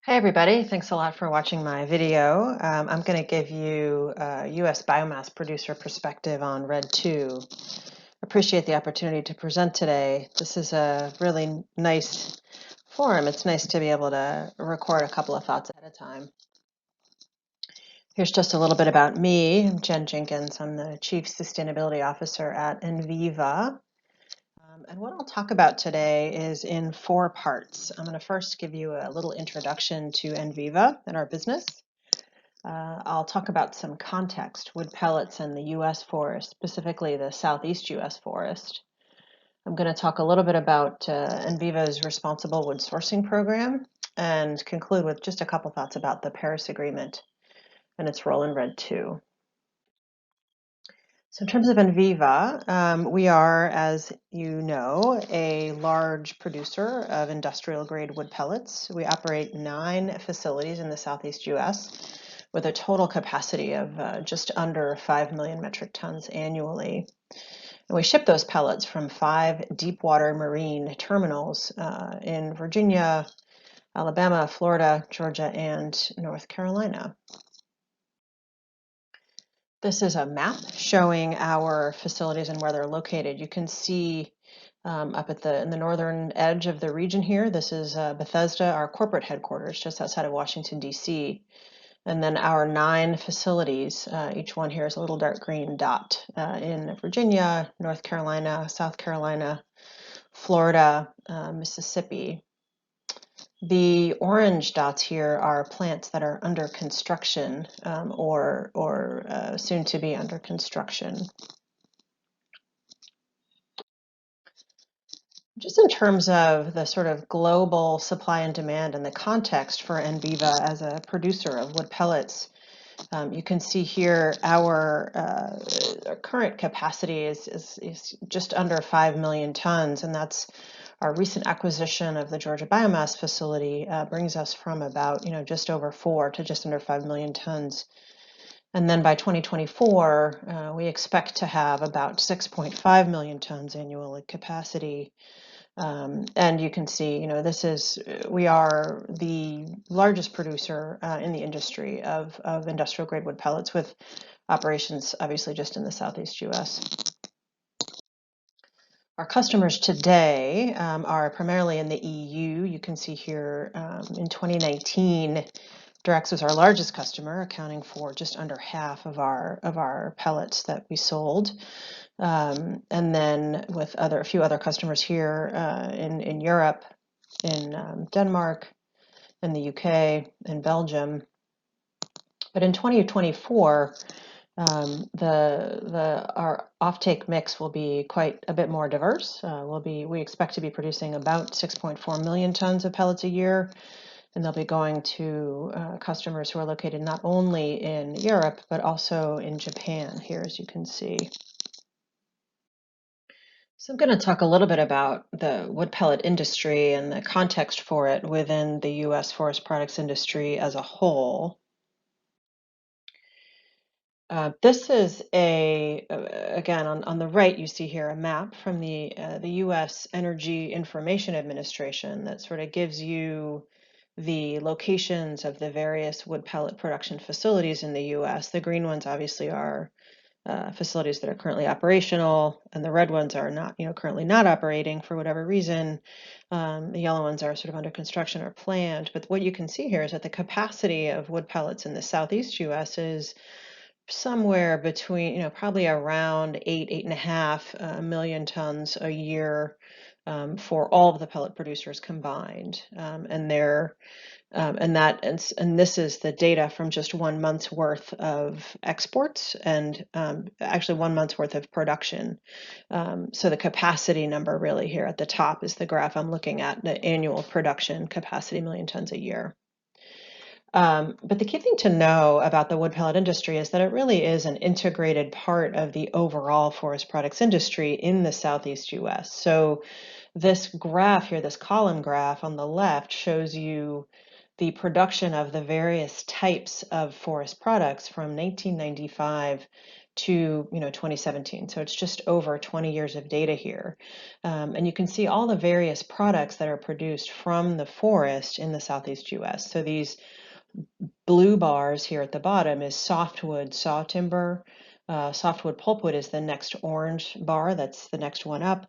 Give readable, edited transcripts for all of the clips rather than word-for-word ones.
Hey everybody, thanks a lot for watching my video. I'm going to give you a US biomass producer perspective on RED 2. Appreciate the opportunity to present today. This is a really nice forum. It's nice to be able to record a couple of thoughts ahead of time. Here's just a little bit about me. I'm Jen Jenkins. I'm the Chief Sustainability Officer at ENVIVA. And what I'll talk about today is in 4 parts. I'm going to first give you a little introduction to ENVIVA and our business. I'll talk about some context, wood pellets and the U.S. forest, specifically the Southeast U.S. forest. I'm going to talk a little bit about ENVIVA'S responsible wood sourcing program and conclude with just a couple thoughts about the Paris Agreement and its role in RED 2. So in terms of ENVIVA, we are, as you know, a large producer of industrial grade wood pellets. We operate 9 facilities in the Southeast U.S. with a total capacity of just under 5 million metric tons annually. And we ship those pellets from 5 deep water marine terminals in Virginia, Alabama, Florida, Georgia, and North Carolina. This is a map showing our facilities and where they're located. You can see up at in the northern edge of the region here, this is Bethesda, our corporate headquarters, just outside of Washington, D.C. And then our 9 facilities, each one here is a little dark green dot in Virginia, North Carolina, South Carolina, Florida, Mississippi. The orange dots here are plants that are under construction or soon to be under construction. Just in terms of the sort of global supply and demand and the context for ENVIVA as a producer of wood pellets, you can see here our current capacity is just under 5 million tons, and that's our recent acquisition of the Georgia Biomass facility brings us from about just over 4 to just under 5 million tons. And then by 2024, we expect to have about 6.5 million tons annual capacity. And you can see, we are the largest producer in the industry of industrial grade wood pellets, with operations obviously just in the Southeast U.S. Our customers today are primarily in the EU. You can see here in 2019, Durex was our largest customer, accounting for just under half of our pellets that we sold. And then with a few other customers here in Europe, in Denmark, in the UK, in Belgium. But in 2024, our offtake mix will be quite a bit more diverse. We expect to be producing about 6.4 million tons of pellets a year, and they'll be going to customers who are located not only in Europe but also in Japan here, as you can see. So I'm going to talk a little bit about the wood pellet industry and the context for it within the U.S. forest products industry as a whole. This is again, on the right, you see here a map from the U.S. Energy Information Administration that sort of gives you the locations of the various wood pellet production facilities in the U.S. The green ones obviously are facilities that are currently operational, and the red ones are not, currently not operating for whatever reason. The yellow ones are sort of under construction or planned. But what you can see here is that the capacity of wood pellets in the Southeast U.S. is somewhere between, probably around 8.5 million tons a year for all of the pellet producers combined. And this is the data from just 1 month's worth of exports and actually 1 month's worth of production. So the capacity number really here at the top is the graph I'm looking at, the annual production capacity, million tons a year. But the key thing to know about the wood pellet industry is that it really is an integrated part of the overall forest products industry in the Southeast U.S. So this graph here, this column graph on the left, shows you the production of the various types of forest products from 1995 to 2017. So it's just over 20 years of data here. And you can see all the various products that are produced from the forest in the Southeast US. So these blue bars here at the bottom is softwood saw timber. Softwood pulpwood is the next orange bar, that's the next one up.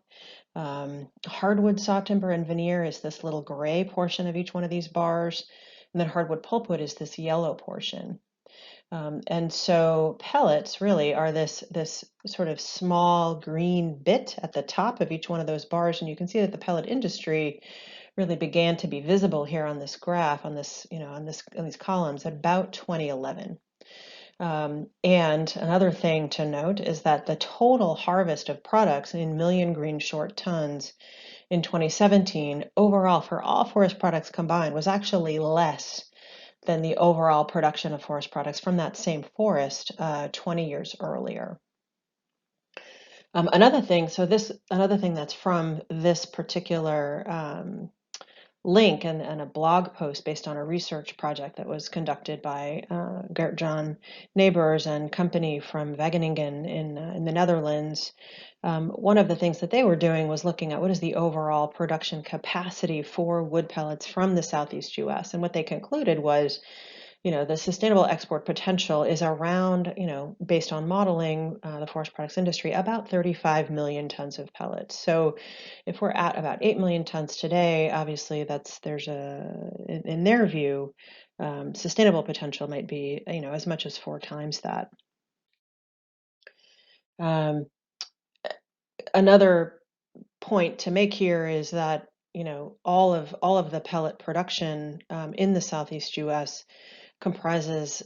Hardwood saw timber and veneer is this little gray portion of each one of these bars. And then hardwood pulpwood is this yellow portion. And so pellets really are this sort of small green bit at the top of each one of those bars. And you can see that the pellet industry really began to be visible here on this graph, on this, on these columns at about 2011. And another thing to note is that the total harvest of products in million green short tons in 2017 overall for all forest products combined was actually less than the overall production of forest products from that same forest 20 years earlier. Another thing that's from this particular link and a blog post based on a research project that was conducted by Gert-Jan Neighbors and company from Wageningen in the Netherlands. One of the things that they were doing was looking at what is the overall production capacity for wood pellets from the Southeast US. And what they concluded was, the sustainable export potential is around, based on modeling the forest products industry, about 35 million tons of pellets. So if we're at about 8 million tons today, obviously in their view, sustainable potential might be, as much as 4 times that. Another point to make here is that, all of the pellet production in the Southeast US comprises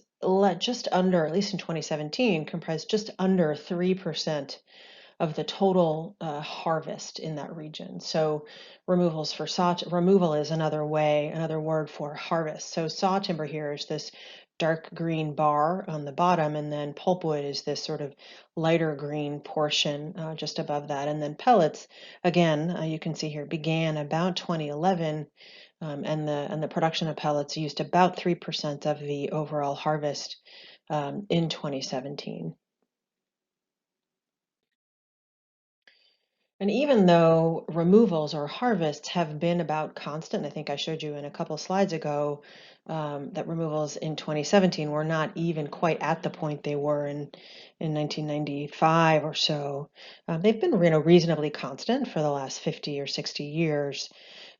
just under, at least in 2017, comprised just under 3% of the total harvest in that region. So removal is another word for harvest. So saw timber here is this dark green bar on the bottom, and then pulpwood is this sort of lighter green portion just above that. And then pellets, again, you can see here, began about 2011, and the production of pellets used about 3% of the overall harvest in 2017. And even though removals or harvests have been about constant, I think I showed you in a couple slides ago that removals in 2017 were not even quite at the point they were in 1995 or so. They've been reasonably constant for the last 50 or 60 years.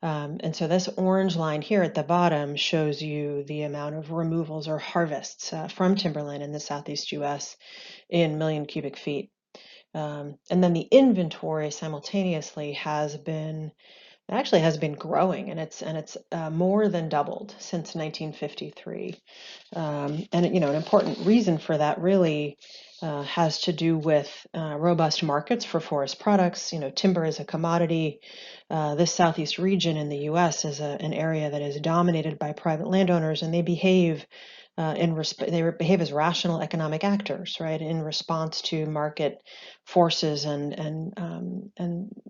And so this orange line here at the bottom shows you the amount of removals or harvests from timberland in the Southeast US in million cubic feet. And then the inventory simultaneously has been growing, and it's more than doubled since 1953. And an important reason for that really has to do with robust markets for forest products. Timber is a commodity. This southeast region in the U.S. is an area that is dominated by private landowners, and they behave as rational economic actors, right, in response to market forces and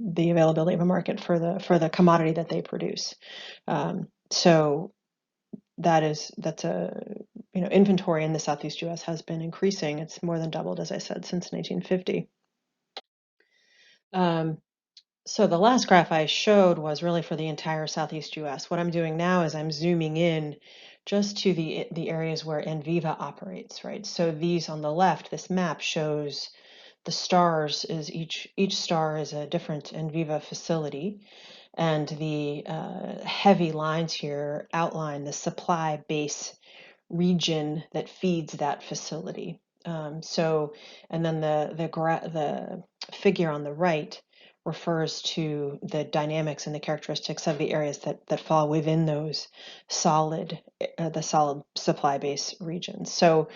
the availability of a market for the commodity that they produce. So inventory in the Southeast U.S. has been increasing. It's more than doubled, as I said, since 1950. So the last graph I showed was really for the entire Southeast U.S. What I'm doing now is I'm zooming in just to the areas where ENVIVA operates, right? So these on the left, this map shows the stars is each star is a different ENVIVA facility, and the heavy lines here outline the supply base region that feeds that facility. And then the figure on the right refers to the dynamics and the characteristics of the areas that fall within those solid supply base regions. So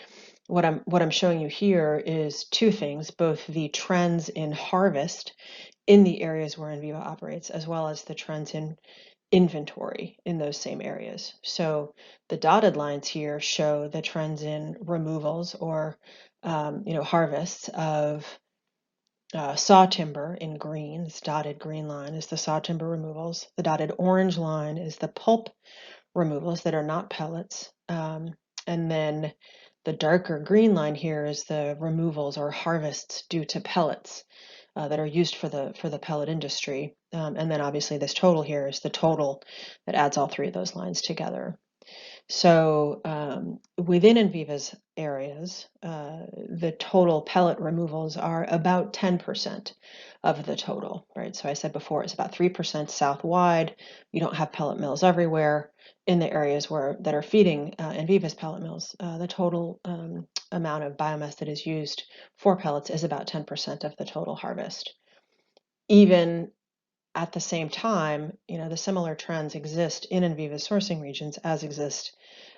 what I'm showing you here is two things: both the trends in harvest in the areas where ENVIVA operates, as well as the trends in inventory in those same areas. So the dotted lines here show the trends in removals or harvests of saw timber in green. This dotted green line is the saw timber removals. The dotted orange line is the pulp removals that are not pellets. And then The darker green line here is the removals or harvests due to pellets that are used for the pellet industry. And then obviously this total here is the total that adds all three of those lines together. So within ENVIVA'S areas, the total pellet removals are about 10% of the total, right? So I said before it's about 3% south-wide. You don't have pellet mills everywhere. In the areas that are feeding ENVIVA'S pellet mills, the total amount of biomass that is used for pellets is about 10% of the total harvest. Even at the same time, the similar trends exist in ENVIVA'S sourcing regions as exist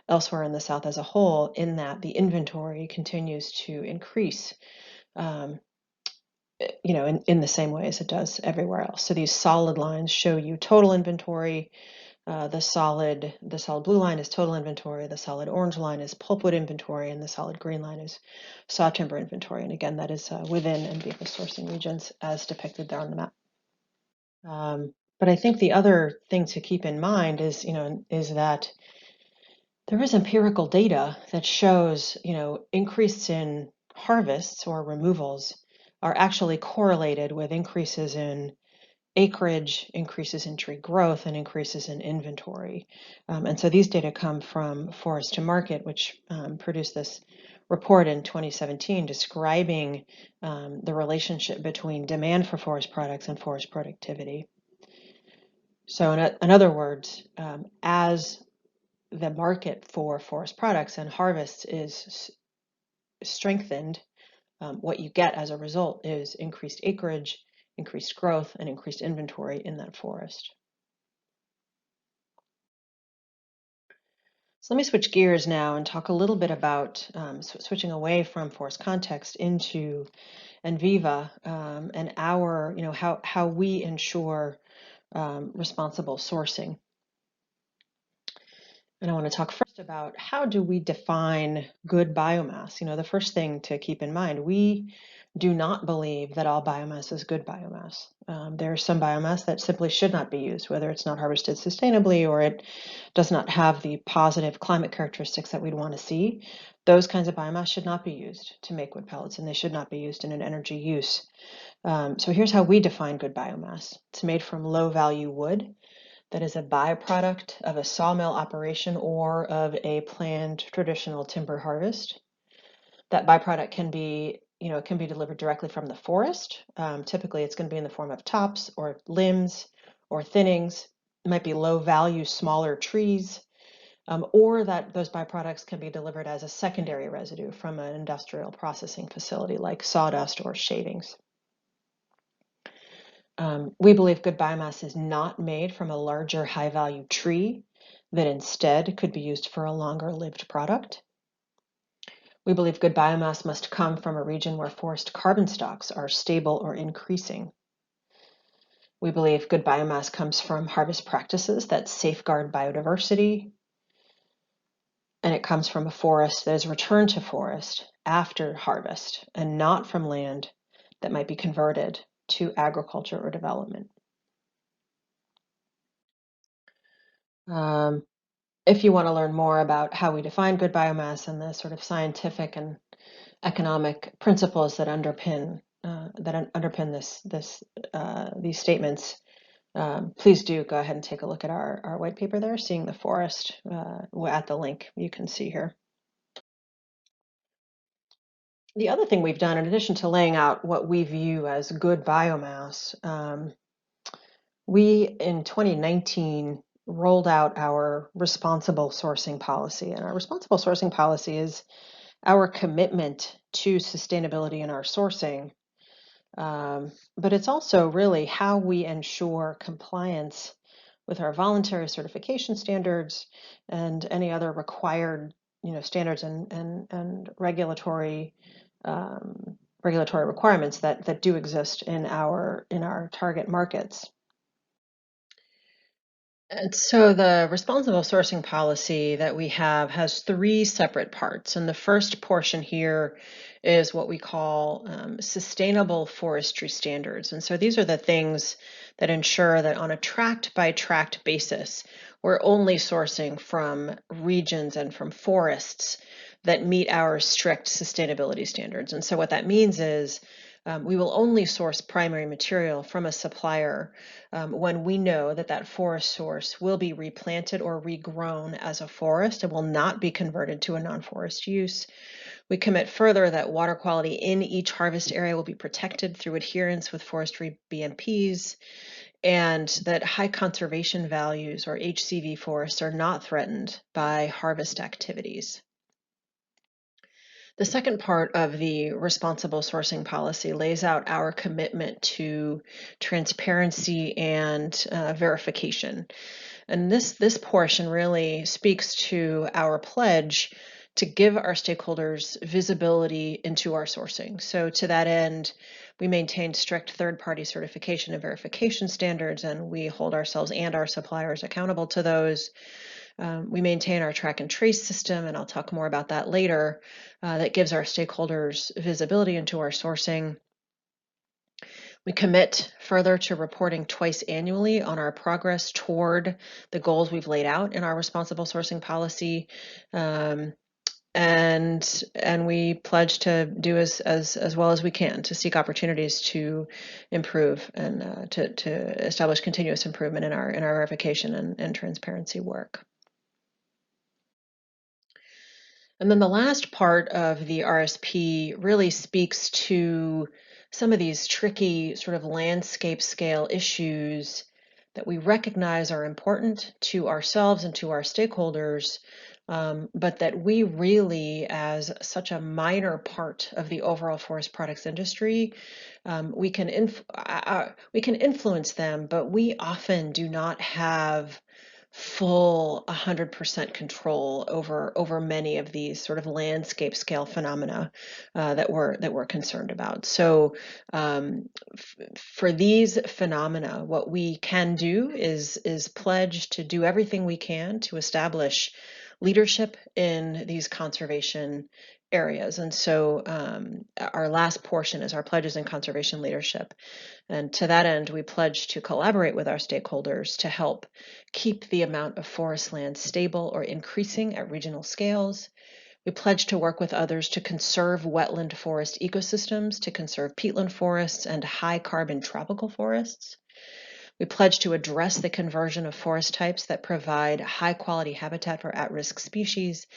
elsewhere in the South as a whole, in that the inventory continues to increase, in the same way as it does everywhere else. So these solid lines show you total inventory. The solid blue line is total inventory. The solid orange line is pulpwood inventory, and the solid green line is saw timber inventory. And again, that is within ENVIVA'S sourcing regions as depicted there on the map. But I think the other thing to keep in mind is that there is empirical data that shows, increase in harvests or removals are actually correlated with increases in acreage, increases in tree growth, and increases in inventory. And so these data come from Forest to Market, which produced this report in 2017 describing the relationship between demand for forest products and forest productivity. So in other words, as the market for forest products and harvests is strengthened, what you get as a result is increased acreage, increased growth, and increased inventory in that forest. So let me switch gears now and talk a little bit about switching away from forest context into ENVIVA and our, how we ensure responsible sourcing. And I want to talk first about how do we define good biomass. The first thing to keep in mind, we do not believe that all biomass is good biomass. There's some biomass that simply should not be used, whether it's not harvested sustainably or it does not have the positive climate characteristics that we'd want to see. Those kinds of biomass should not be used to make wood pellets, and they should not be used in an energy use. So here's how we define good biomass. It's made from low-value wood that is a byproduct of a sawmill operation or of a planned traditional timber harvest. That byproduct can be, it can be delivered directly from the forest. Typically, it's going to be in the form of tops or limbs or thinnings. It might be low-value, smaller trees, or that those byproducts can be delivered as a secondary residue from an industrial processing facility like sawdust or shavings. We believe good biomass is not made from a larger high-value tree that instead could be used for a longer-lived product. We believe good biomass must come from a region where forest carbon stocks are stable or increasing. We believe good biomass comes from harvest practices that safeguard biodiversity, and it comes from a forest that is returned to forest after harvest and not from land that might be converted to agriculture or development. If you want to learn more about how we define good biomass and the sort of scientific and economic principles that underpin these statements, please do go ahead and take a look at our white paper there, Seeing the Forest, at the link you can see here. The other thing we've done, in addition to laying out what we view as good biomass, we in 2019 rolled out our responsible sourcing policy. And our responsible sourcing policy is our commitment to sustainability in our sourcing. But it's also really how we ensure compliance with our voluntary certification standards and any other required standards and regulatory requirements that do exist in our target markets. And so the responsible sourcing policy that we have has three separate parts. And the first portion here is what we call sustainable forestry standards. And so these are the things that ensure that on a tract by tract basis, we're only sourcing from regions and from forests that meet our strict sustainability standards. And so what that means is we will only source primary material from a supplier when we know that that forest source will be replanted or regrown as a forest and will not be converted to a non-forest use. We commit further that water quality in each harvest area will be protected through adherence with forestry BMPs, and that high conservation values, or HCV forests, are not threatened by harvest activities. The second part of the responsible sourcing policy lays out our commitment to transparency and verification. And this portion really speaks to our pledge to give our stakeholders visibility into our sourcing. So to that end, we maintain strict third-party certification and verification standards, and we hold ourselves and our suppliers accountable to those. We maintain our track and trace system, and I'll talk more about that later, that gives our stakeholders visibility into our sourcing. We commit further to reporting twice annually on our progress toward the goals we've laid out in our responsible sourcing policy. And we pledge to do as well as we can to seek opportunities to improve and to establish continuous improvement in our verification and transparency work. And then the last part of the RSP really speaks to some of these tricky sort of landscape scale issues that we recognize are important to ourselves and to our stakeholders, but that we really, as such a minor part of the overall forest products industry, we can influence them, but we often do not have full 100% control over many of these sort of landscape scale phenomena that we're concerned about. So for these phenomena, what we can do is pledge to do everything we can to establish leadership in these conservation areas. And so our last portion is our pledges in conservation leadership. And to that end, we pledge to collaborate with our stakeholders to help keep the amount of forest land stable or increasing at regional scales. We pledge to work with others to conserve wetland forest ecosystems, to conserve peatland forests and high carbon tropical forests. We pledge to address the conversion of forest types that provide high quality habitat for at-risk species.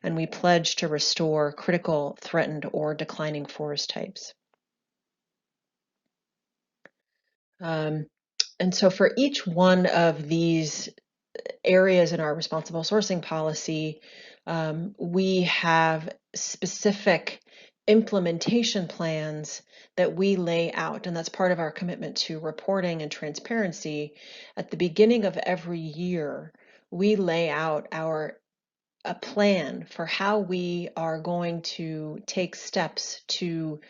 And we pledge to restore critical, threatened, or declining forest types. And so for each one of these areas in our responsible sourcing policy, we have specific implementation plans that we lay out, and that's part of our commitment to reporting and transparency. At the beginning of every year, we lay out a plan for how we are going to take steps to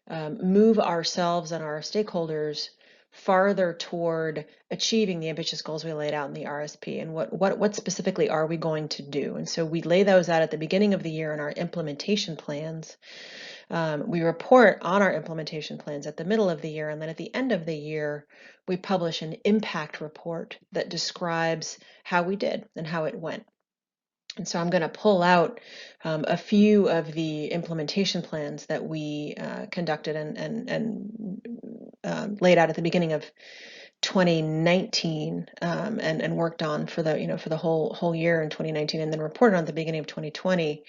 move ourselves and our stakeholders farther toward achieving the ambitious goals we laid out in the RSP, and what specifically are we going to do. And so we lay those out at the beginning of the year in our implementation plans. We report on our implementation plans at the middle of the year, and then at the end of the year, we publish an impact report that describes how we did and how it went. And so I'm going to pull out a few of the implementation plans that we conducted and laid out at the beginning of 2019 and worked on for the whole year in 2019, and then reported on at the beginning of 2020.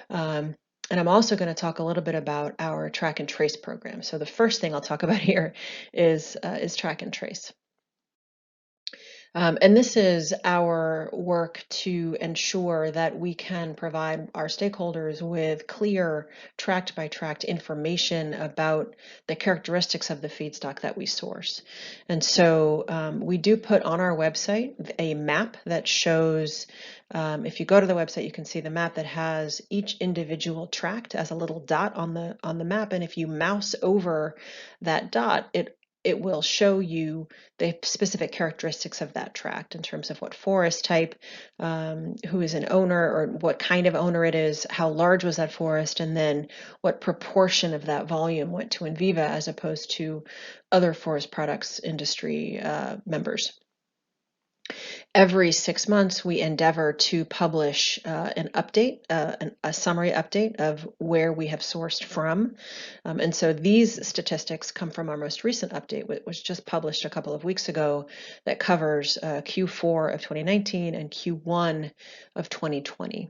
And I'm also going to talk a little bit about our track and trace program. So the first thing I'll talk about here is track and trace. And this is our work to ensure that we can provide our stakeholders with clear tract by tract information about the characteristics of the feedstock that we source. And so we do put on our website a map that shows, if you go to the website, you can see the map that has each individual tract as a little dot on the map. And if you mouse over that dot, it will show you the specific characteristics of that tract in terms of what forest type, who is an owner, or what kind of owner it is, how large was that forest, and then what proportion of that volume went to Enviva as opposed to other forest products industry members. Every 6 months, we endeavor to publish an update, a summary update of where we have sourced from. And so these statistics come from our most recent update, which was just published a couple of weeks ago, that covers Q4 of 2019 and Q1 of 2020.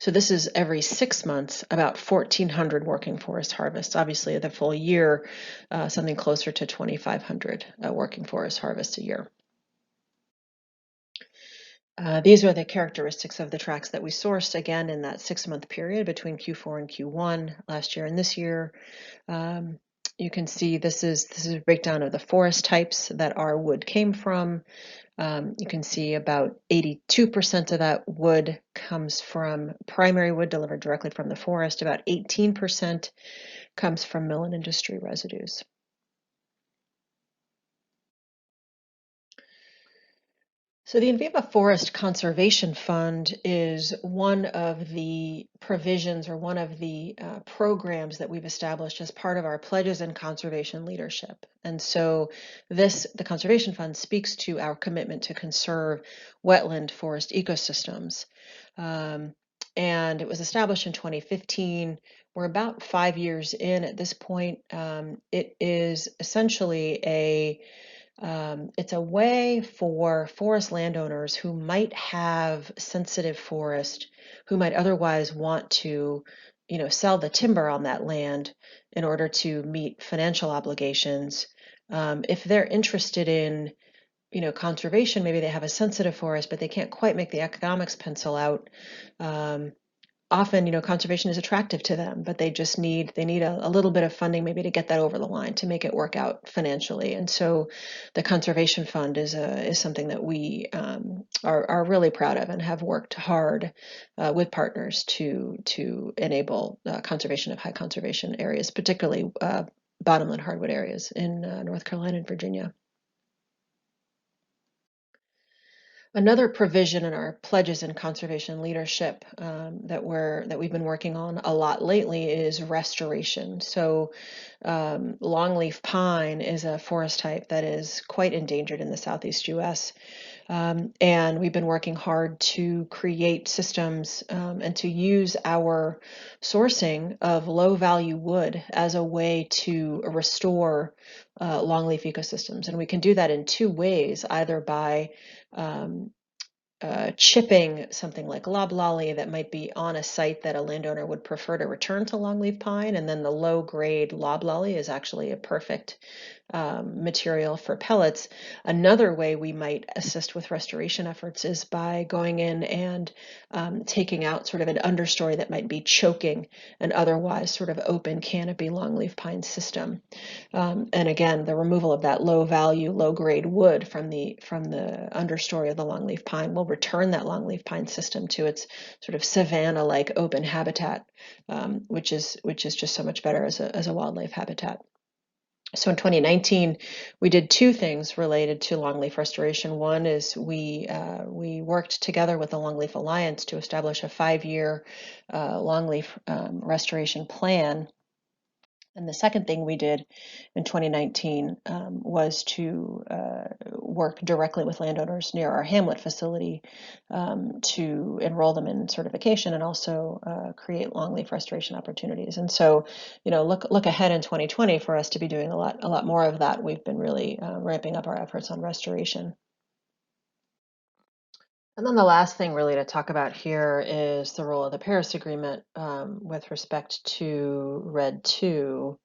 So this is every 6 months, about 1,400 working forest harvests. Obviously, the full year, something closer to 2,500 working forest harvests a year. These are the characteristics of the tracks that we sourced, again, in that 6-month period between Q4 and Q1 last year and this year. You can see this is a breakdown of the forest types that our wood came from. You can see about 82% of that wood comes from primary wood delivered directly from the forest. About 18% comes from mill and industry residues. So the Enviva Forest Conservation Fund is one of the provisions or one of the programs that we've established as part of our pledges and conservation leadership. And so the Conservation Fund speaks to our commitment to conserve wetland forest ecosystems. And it was established in 2015. We're about 5 years in at this point. It is essentially it's a way for forest landowners who might have sensitive forest, who might otherwise want to, sell the timber on that land in order to meet financial obligations. If they're interested in, conservation, maybe they have a sensitive forest, but they can't quite make the economics pencil out. Often, conservation is attractive to them, but they just need a little bit of funding maybe to get that over the line, to make it work out financially. And so the Conservation Fund is something that we are really proud of and have worked hard with partners to enable conservation of high conservation areas, particularly bottomland hardwood areas in North Carolina and Virginia. Another provision in our pledges and conservation leadership that we've been working on a lot lately is restoration. So longleaf pine is a forest type that is quite endangered in the Southeast U.S. And we've been working hard to create systems and to use our sourcing of low-value wood as a way to restore longleaf ecosystems. And we can do that in two ways, either by chipping something like loblolly that might be on a site that a landowner would prefer to return to longleaf pine, and then the low-grade loblolly is actually a perfect material for pellets. Another way we might assist with restoration efforts is by going in and taking out sort of an understory that might be choking an otherwise sort of open canopy longleaf pine system. And again, the removal of that low-value, low-grade wood from the understory of the longleaf pine will return that longleaf pine system to its sort of savanna-like open habitat, which is just so much better as a wildlife habitat. So in 2019, we did two things related to longleaf restoration. One is we worked together with the Longleaf Alliance to establish a 5-year longleaf restoration plan. And the second thing we did in 2019 was to work directly with landowners near our Hamlet facility to enroll them in certification and also create longleaf restoration opportunities. And so, look ahead in 2020 for us to be doing a lot more of that. We've been really ramping up our efforts on restoration. And then the last thing really to talk about here is the role of the Paris Agreement with respect to RED II.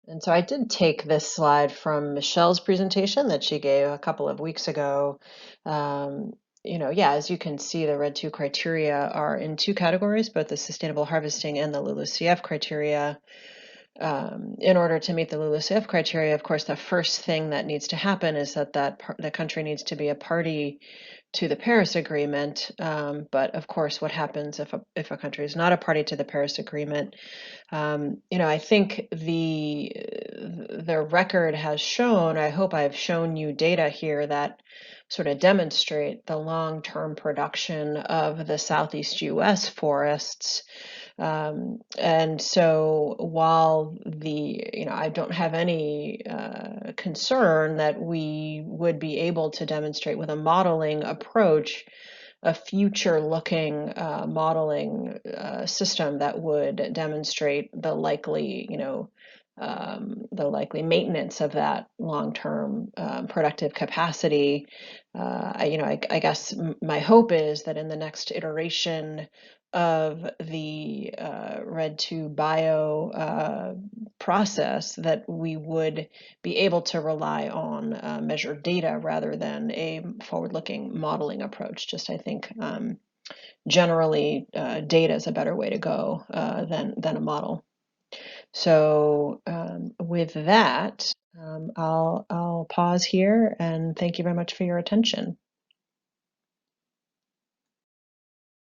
And so I did take this slide from Michelle's presentation that she gave a couple of weeks ago. As you can see, the RED II criteria are in two categories, both the sustainable harvesting and the LULUCF criteria. In order to meet the LULUCF criteria, of course, the first thing that needs to happen is that the country needs to be a party to the Paris Agreement. But of course, what happens if a country is not a party to the Paris Agreement? I think the record has shown, I hope I've shown you data here that sort of demonstrate the long-term production of the Southeast US forests. And so while I don't have any concern that we would be able to demonstrate with a modeling approach a future-looking modeling system that would demonstrate the likely, the likely maintenance of that long-term productive capacity. I guess my hope is that in the next iteration of the Red2 bio process, that we would be able to rely on measured data rather than a forward-looking modeling approach. Just I think generally data is a better way to go than a model. So with that, I'll pause here and thank you very much for your attention.